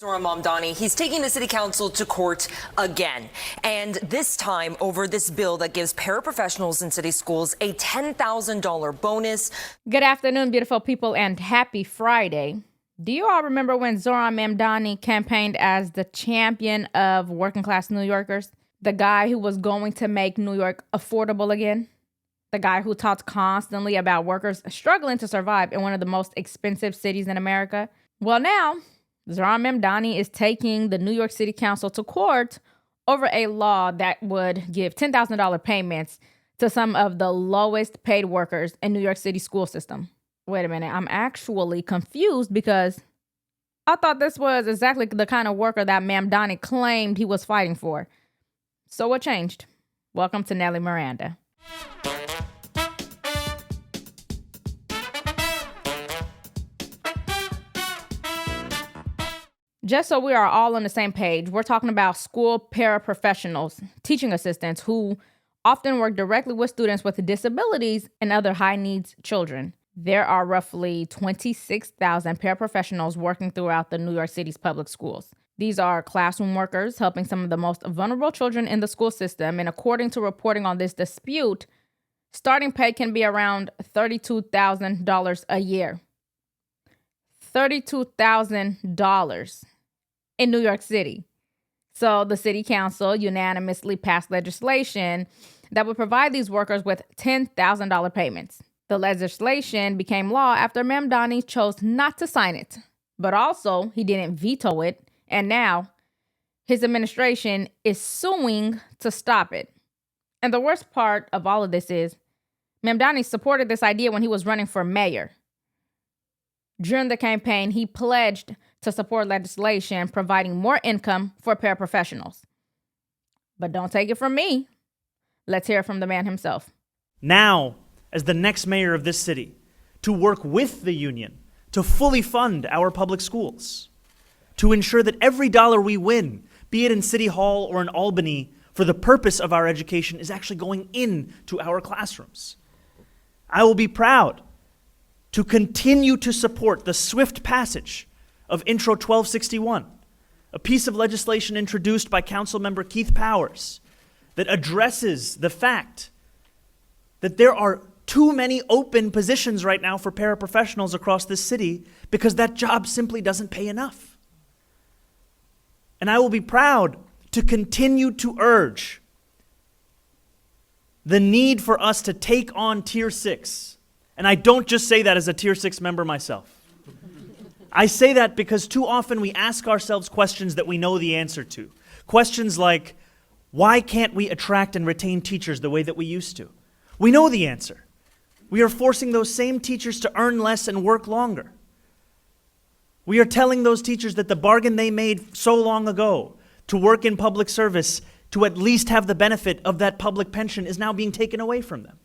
Zohran Mamdani, he's taking the city council to court again, and this time over this bill that gives paraprofessionals in city schools a $10,000 bonus. Good afternoon, beautiful people, and happy Friday. Do you all remember when Zohran Mamdani campaigned as the champion of working class New Yorkers? The guy who was going to make New York affordable again? The guy who talked constantly about workers struggling to survive in one of the most expensive cities in America? Well, now Zohran Mamdani is taking the New York City Council to court over a law that would give $10,000 payments to some of the lowest paid workers in New York City school system. Wait a minute, I'm actually confused because I thought this was exactly the kind of worker that Mamdani claimed he was fighting for. So what changed? Welcome to Nellie Miranda. Just so we are all on the same page, we're talking about school paraprofessionals, teaching assistants who often work directly with students with disabilities and other high-needs children. There are roughly 26,000 paraprofessionals working throughout the New York City's public schools. These are classroom workers helping some of the most vulnerable children in the school system, and according to reporting on this dispute, starting pay can be around $32,000 a year. $32,000 in New York City. So the city council unanimously passed legislation that would provide these workers with $10,000 payments. The legislation became law after Mamdani chose not to sign it, but also he didn't veto it, and now his administration is suing to stop it. And the worst part of all of this is Mamdani supported this idea when he was running for mayor. During the campaign, he pledged to support legislation providing more income for paraprofessionals. But don't take it from me. Let's hear from the man himself. Now, as the next mayor of this city, to work with the union to fully fund our public schools, to ensure that every dollar we win, be it in City Hall or in Albany, for the purpose of our education is actually going into our classrooms. I will be proud to continue to support the swift passage of Intro 1261, a piece of legislation introduced by Councilmember Keith Powers that addresses the fact that there are too many open positions right now for paraprofessionals across this city because that job simply doesn't pay enough. And I will be proud to continue to urge the need for us to take on Tier 6. And I don't just say that as a Tier 6 member myself. I say that because too often we ask ourselves questions that we know the answer to. Questions like, why can't we attract and retain teachers the way that we used to? We know the answer. We are forcing those same teachers to earn less and work longer. We are telling those teachers that the bargain they made so long ago to work in public service, to at least have the benefit of that public pension, is now being taken away from them.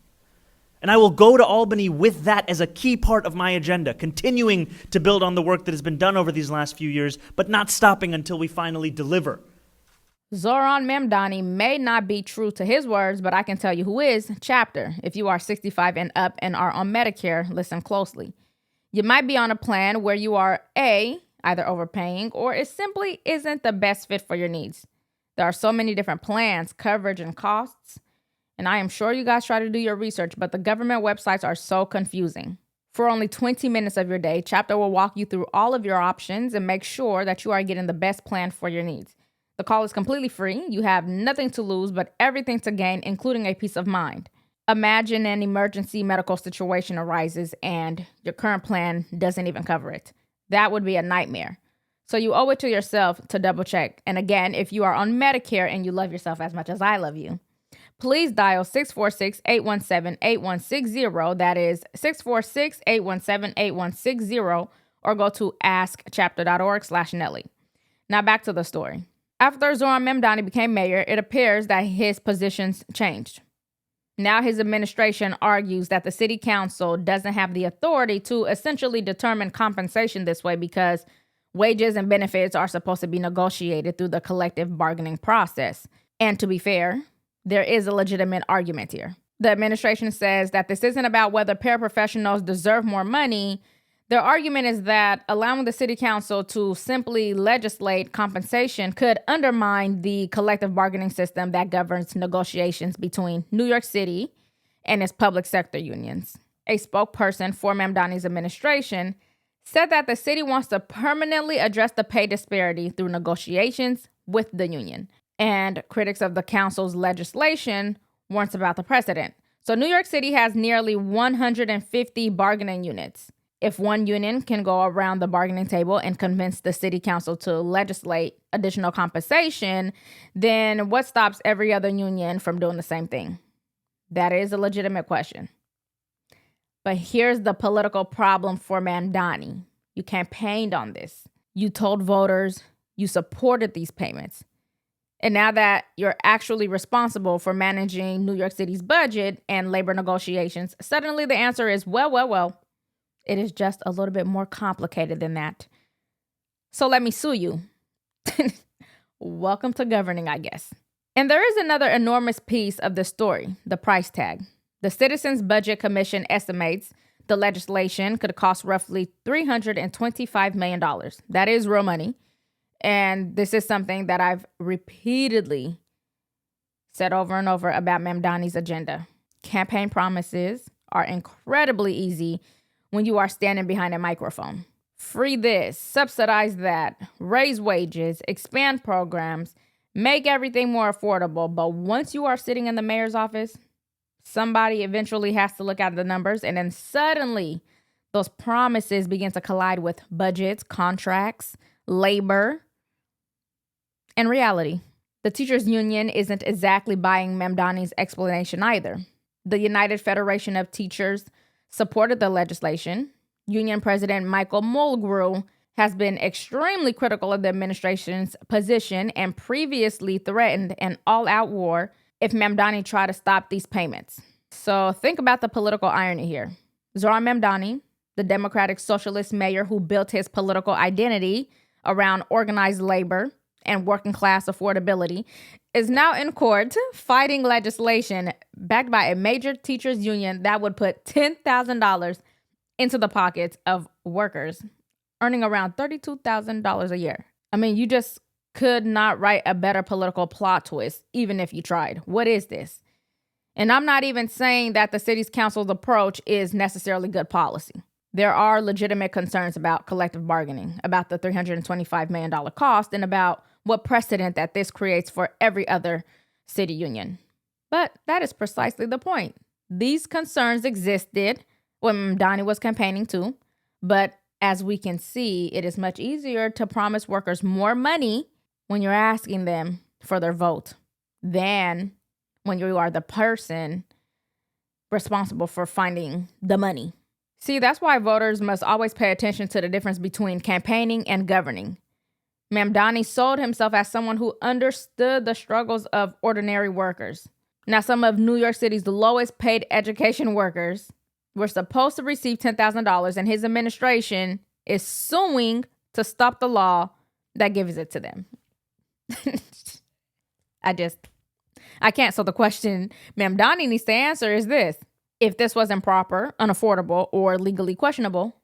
And I will go to Albany with that as a key part of my agenda, continuing to build on the work that has been done over these last few years, but not stopping until we finally deliver. Zohran Mamdani may not be true to his words, but I can tell you who is. Chapter. If you are 65 and up and are on Medicare, listen closely. You might be on a plan where you are A, either overpaying, or it simply isn't the best fit for your needs. There are so many different plans, coverage, and costs. And I am sure you guys try to do your research, but the government websites are so confusing. For only 20 minutes of your day, Chapter will walk you through all of your options and make sure that you are getting the best plan for your needs. The call is completely free. You have nothing to lose, but everything to gain, including a peace of mind. Imagine an emergency medical situation arises and your current plan doesn't even cover it. That would be a nightmare. So you owe it to yourself to double check. And again, if you are on Medicare and you love yourself as much as I love you, please dial 646-817-8160. That is 646-817-8160, or go to askchapter.org/Nellie. Now back to the story. After Zohran Mamdani became mayor, it appears that his positions changed. Now his administration argues that the city council doesn't have the authority to essentially determine compensation this way because wages and benefits are supposed to be negotiated through the collective bargaining process. And to be fair, there is a legitimate argument here. The administration says that this isn't about whether paraprofessionals deserve more money. Their argument is that allowing the city council to simply legislate compensation could undermine the collective bargaining system that governs negotiations between New York City and its public sector unions. A spokesperson for Mamdani's administration said that the city wants to permanently address the pay disparity through negotiations with the union. And critics of the council's legislation warns about the precedent. So New York City has nearly 150 bargaining units. If one union can go around the bargaining table and convince the city council to legislate additional compensation, then what stops every other union from doing the same thing? That is a legitimate question. But here's the political problem for Mamdani. You campaigned on this. You told voters you supported these payments. And now that you're actually responsible for managing New York City's budget and labor negotiations, suddenly the answer is, well, it is just a little bit more complicated than that. So let me sue you. Welcome to governing, I guess. And there is another enormous piece of the story, the price tag. The Citizens Budget Commission estimates the legislation could cost roughly $325 million. That is real money. And this is something that I've repeatedly said over and over about Mamdani's agenda. Campaign promises are incredibly easy when you are standing behind a microphone. Free this, subsidize that, raise wages, expand programs, make everything more affordable. But once you are sitting in the mayor's office, somebody eventually has to look at the numbers, and then suddenly those promises begin to collide with budgets, contracts, labor, and reality. The teachers' union isn't exactly buying Mamdani's explanation either. The United Federation of Teachers supported the legislation. Union President Michael Mulgrew has been extremely critical of the administration's position and previously threatened an all-out war if Mamdani tried to stop these payments. So think about the political irony here. Zohran Mamdani, the Democratic Socialist mayor who built his political identity around organized labor and working class affordability, is now in court fighting legislation backed by a major teachers union that would put $10,000 into the pockets of workers earning around $32,000 a year. I mean, you just could not write a better political plot twist, even if you tried. What is this? And I'm not even saying that the city's council's approach is necessarily good policy. There are legitimate concerns about collective bargaining, about the $325 million cost, and about what precedent that this creates for every other city union. But that is precisely the point. These concerns existed when Mamdani was campaigning too, but as we can see, it is much easier to promise workers more money when you're asking them for their vote than when you are the person responsible for finding the money. See, that's why voters must always pay attention to the difference between campaigning and governing. Mamdani sold himself as someone who understood the struggles of ordinary workers. Now, some of New York City's lowest paid education workers were supposed to receive $10,000, and his administration is suing to stop the law that gives it to them. I can't. So the question Mamdani needs to answer is this. If this was improper, unaffordable, or legally questionable,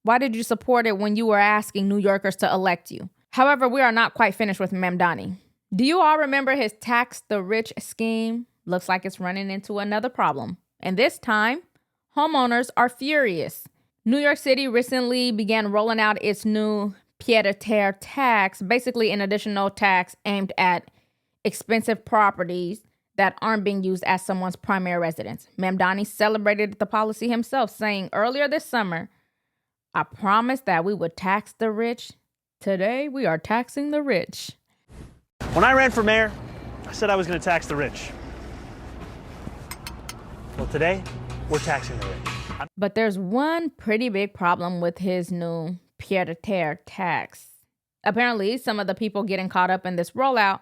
why did you support it when you were asking New Yorkers to elect you? However, we are not quite finished with Mamdani. Do you all remember his tax the rich scheme? Looks like it's running into another problem. And this time, homeowners are furious. New York City recently began rolling out its new pied-à-terre tax, basically an additional tax aimed at expensive properties that aren't being used as someone's primary residence. Mamdani celebrated the policy himself, saying earlier this summer, "I promised that we would tax the rich. Today, we are taxing the rich." When I ran for mayor, I said I was going to tax the rich. Well, today, we're taxing the rich. But there's one pretty big problem with his new pied-à-terre tax. Apparently, some of the people getting caught up in this rollout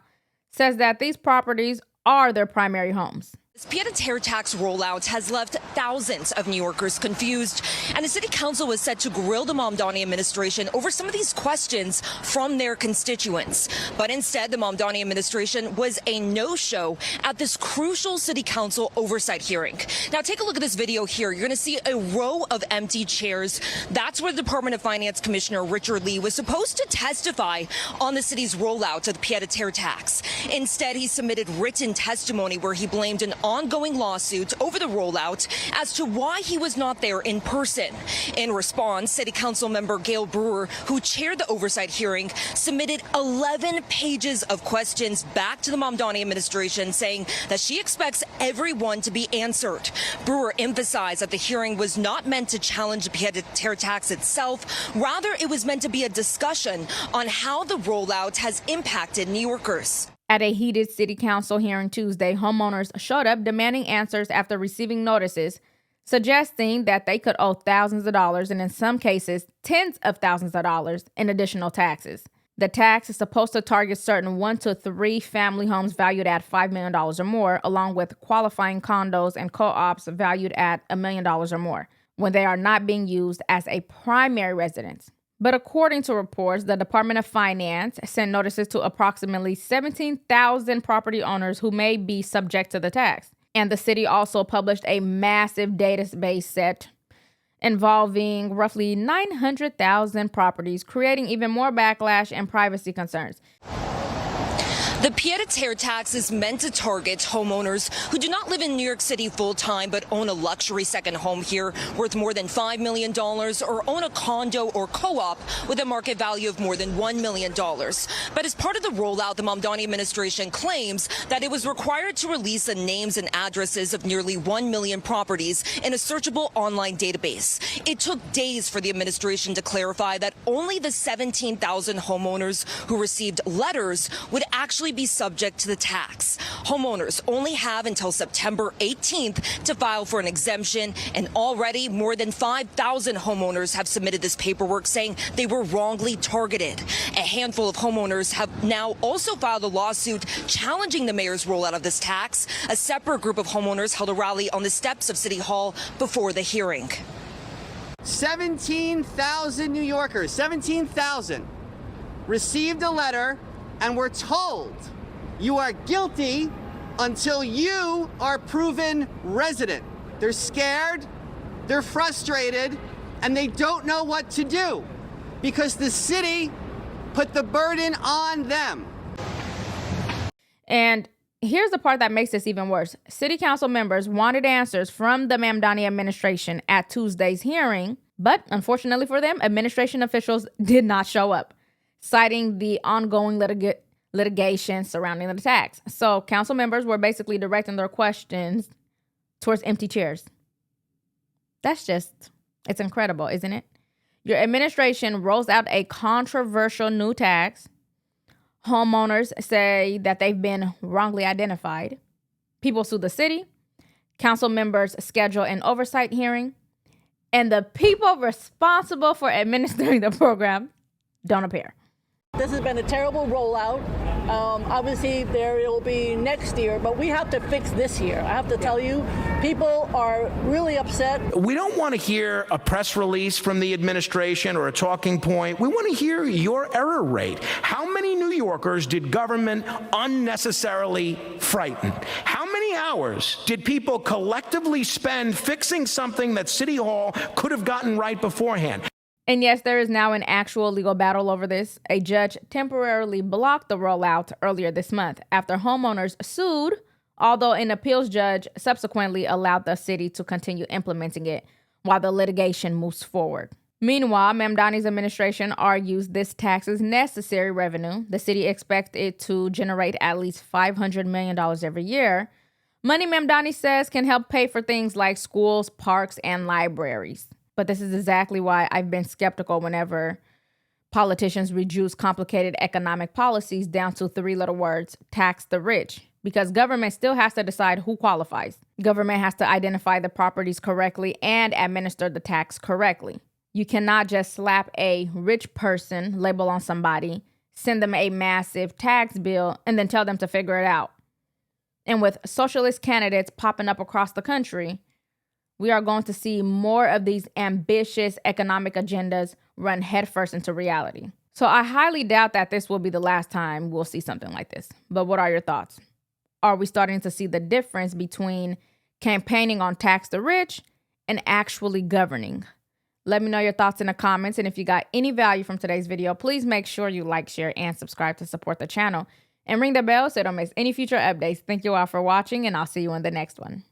says that these properties are their primary homes. This pied-à-terre tax rollout has left thousands of New Yorkers confused, and the city council was set to grill the Mamdani administration over some of these questions from their constituents. But instead, the Mamdani administration was a no-show at this crucial city council oversight hearing. Now, take a look at this video here. You're going to see a row of empty chairs. That's where the Department of Finance Commissioner Richard Lee was supposed to testify on the city's rollout of the pied-à-terre tax. Instead, he submitted written testimony where he blamed an ongoing lawsuit over the rollout as to why he was not there in person. In response, City Council member Gail Brewer, who chaired the oversight hearing, submitted 11 pages of questions back to the Mamdani administration, saying that she expects everyone to be answered. Brewer emphasized that the hearing was not meant to challenge the pied-à-terre tax itself. Rather, it was meant to be a discussion on how the rollout has impacted New Yorkers. At a heated city council hearing Tuesday, homeowners showed up demanding answers after receiving notices suggesting that they could owe thousands of dollars and in some cases tens of thousands of dollars in additional taxes. The tax is supposed to target certain 1 to 3 family homes valued at $5 million or more, along with qualifying condos and co-ops valued at $1 million or more when they are not being used as a primary residence. But according to reports, the Department of Finance sent notices to approximately 17,000 property owners who may be subject to the tax. And the city also published a massive database set involving roughly 900,000 properties, creating even more backlash and privacy concerns. The pied-à-terre tax is meant to target homeowners who do not live in New York City full-time but own a luxury second home here worth more than $5 million or own a condo or co-op with a market value of more than $1 million. But as part of the rollout, the Mamdani administration claims that it was required to release the names and addresses of nearly 1 million properties in a searchable online database. It took days for the administration to clarify that only the 17,000 homeowners who received letters would actually be subject to the tax. Homeowners only have until September 18th to file for an exemption, and already more than 5,000 homeowners have submitted this paperwork saying they were wrongly targeted. A handful of homeowners have now also filed a lawsuit challenging the mayor's rollout of this tax. A separate group of homeowners held a rally on the steps of City Hall before the hearing. 17,000 New Yorkers, 17,000, received a letter and were told you are guilty until you are proven resident. They're scared, they're frustrated, and they don't know what to do because the city put the burden on them. And here's the part that makes this even worse. City council members wanted answers from the Mamdani administration at Tuesday's hearing, but unfortunately for them, administration officials did not show up, citing the ongoing litigation surrounding the tax. So council members were basically directing their questions towards empty chairs. It's incredible, isn't it? Your administration rolls out a controversial new tax. Homeowners say that they've been wrongly identified. People sue the city. Council members schedule an oversight hearing. And the people responsible for administering the program don't appear. This has been a terrible rollout. Obviously, there will be next year, but we have to fix this year. I have to tell you, people are really upset. We don't want to hear a press release from the administration or a talking point. We want to hear your error rate. How many New Yorkers did government unnecessarily frighten? How many hours did people collectively spend fixing something that City Hall could have gotten right beforehand? And yes, there is now an actual legal battle over this. A judge temporarily blocked the rollout earlier this month after homeowners sued, although an appeals judge subsequently allowed the city to continue implementing it while the litigation moves forward. Meanwhile, Mamdani's administration argues this tax is necessary revenue. The city expects it to generate at least $500 million every year. Money Mamdani says can help pay for things like schools, parks, and libraries. But this is exactly why I've been skeptical whenever politicians reduce complicated economic policies down to 3 little words: tax the rich. Because government still has to decide who qualifies. Government has to identify the properties correctly and administer the tax correctly. You cannot just slap a rich person label on somebody, send them a massive tax bill, and then tell them to figure it out. And with socialist candidates popping up across the country, we are going to see more of these ambitious economic agendas run headfirst into reality. So I highly doubt that this will be the last time we'll see something like this. But what are your thoughts? Are we starting to see the difference between campaigning on tax the rich and actually governing? Let me know your thoughts in the comments. And if you got any value from today's video, please make sure you like, share, and subscribe to support the channel. And ring the bell so you don't miss any future updates. Thank you all for watching, and I'll see you in the next one.